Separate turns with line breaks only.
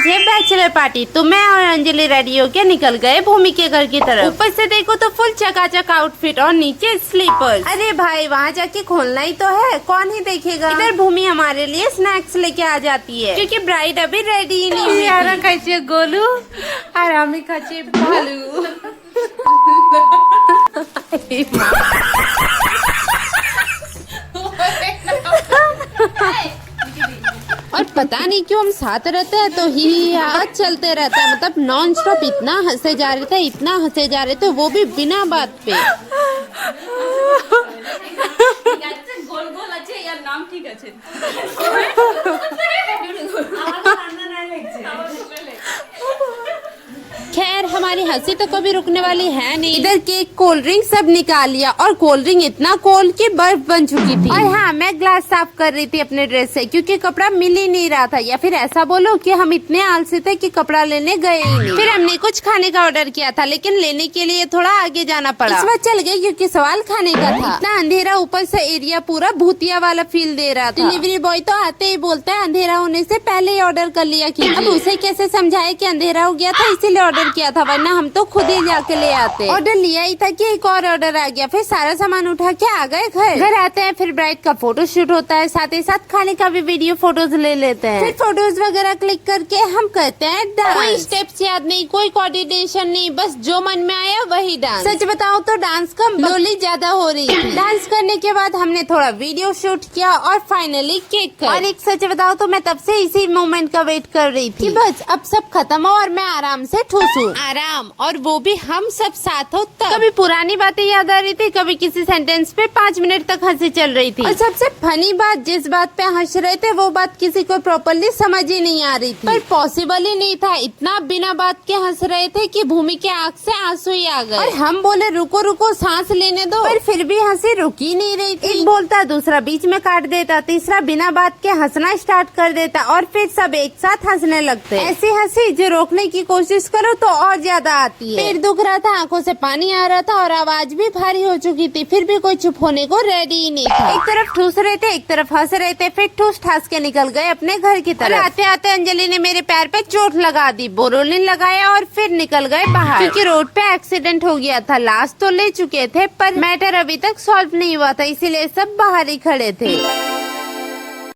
आज है bachelor party, तो मैं और अंजलि रेडी होके निकल गए भूमि के घर की तरफ। ऊपर से देखो तो फुल चकाचक आउटफिट और नीचे स्लीपर्स। अरे भाई वहाँ जाके खोलना ही तो है, कौन ही देखेगा। इधर भूमि हमारे लिए स्नैक्स लेके आ जाती है क्योंकि ब्राइड अभी रेडी ही नहीं हुई।
यारा खाइछे गोलू और आमी खाइछे भालू।
और पता नहीं क्यों हम साथ रहते हैं तो ही आज चलते रहता है, मतलब नॉन स्टॉप इतना हंसे जा रहे थे, इतना हंसे जा रहे थे, वो भी बिना बात पे।
গোল গোল আছে ইয়ার নাম ঠিক আছে।
खैर हमारी हंसी तो कभी रुकने वाली है नहीं। इधर केक कोल्ड ड्रिंक सब निकाल लिया और कोल्ड ड्रिंक इतना कोल्ड की बर्फ बन चुकी थी। और हाँ, मैं ग्लास साफ कर रही थी अपने ड्रेस से क्योंकि कपड़ा मिल ही नहीं रहा था, या फिर ऐसा बोलो कि हम इतने आलसी थे कि कपड़ा लेने गए ही नहीं। फिर हमने कुछ खाने का ऑर्डर किया था, लेकिन लेने के लिए थोड़ा आगे जाना पड़ा। इस बार चल गए क्योंकि सवाल खाने का था। इतना अंधेरा, ऊपर से एरिया पूरा भूतिया वाला फील दे रहा था। डिलीवरी बॉय तो आते ही बोलता है अंधेरा होने से पहले ही ऑर्डर कर लिया। अब उसे कैसे समझाए कि अंधेरा हो गया था इसीलिए ऑर्डर किया था, वरना हम तो खुद ही जाके ले आते। ऑर्डर लिया ही था कि एक और ऑर्डर आ गया। फिर सारा सामान उठा के आ गए घर आते हैं, फिर ब्राइड का फोटो शूट होता है, साथ ही साथ खाने का भी वीडियो फोटोज ले लेते हैं। फिर फोटोज वगैरह क्लिक करके हम करते हैं डांस। कोई स्टेप्स याद नहीं, कोई कोऑर्डिनेशन नहीं, बस जो मन में आया वही डांस। सच बताओ तो डांस का बोली ज्यादा हो रही थी। डांस करने के बाद हमने थोड़ा वीडियो शूट किया और फाइनली केक कट। और एक सच बताओ तो मैं तब से इसी मोमेंट का वेट कर रही थी कि बस अब सब खत्म हो और मैं आराम से ठूसूं। आराम, और वो भी हम सब साथ हो तब। कभी पुरानी बातें याद आ रही थी, कभी किसी सेंटेंस पे 5 मिनट तक हंसी चल रही थी। और सबसे फनी बात, जिस बात पे हंस रहे थे वो बात किसी को प्रॉपरली समझ ही नहीं आ रही थी। पर पॉसिबल ही नहीं था, इतना बिना बात के हंस रहे थे कि भूमि के आँख से आंसू ही आ गए। और हम बोले रुको रुको सांस लेने दो, पर फिर भी हंसी रुक ही नहीं रही थी। एक बोलता, दूसरा बीच में काट देता, तीसरा बिना बात के हंसना स्टार्ट कर देता, और फिर सब एक साथ हंसने लगते। ऐसी हंसी जो रोकने की कोशिश करो तो और ज्यादा आती है। पेट दुख रहा था, आंखों से पानी आ रहा था और आवाज भी भारी हो चुकी थी, फिर भी कोई चुप होने को रेडी ही नहीं था। एक तरफ ठूस रहे थे, एक तरफ हंस रहे थे, फिर ठूस ठास के निकल गए अपने घर की तरफ। आते आते अंजलि ने मेरे पैर पे चोट लगा दी, बोरोलिन लगाया और फिर निकल गए बाहर क्योंकि रोड पे एक्सीडेंट हो गया था। लाश तो ले चुके थे पर मैटर अभी तक सॉल्व नहीं हुआ था, इसीलिए सब बाहर ही खड़े थे।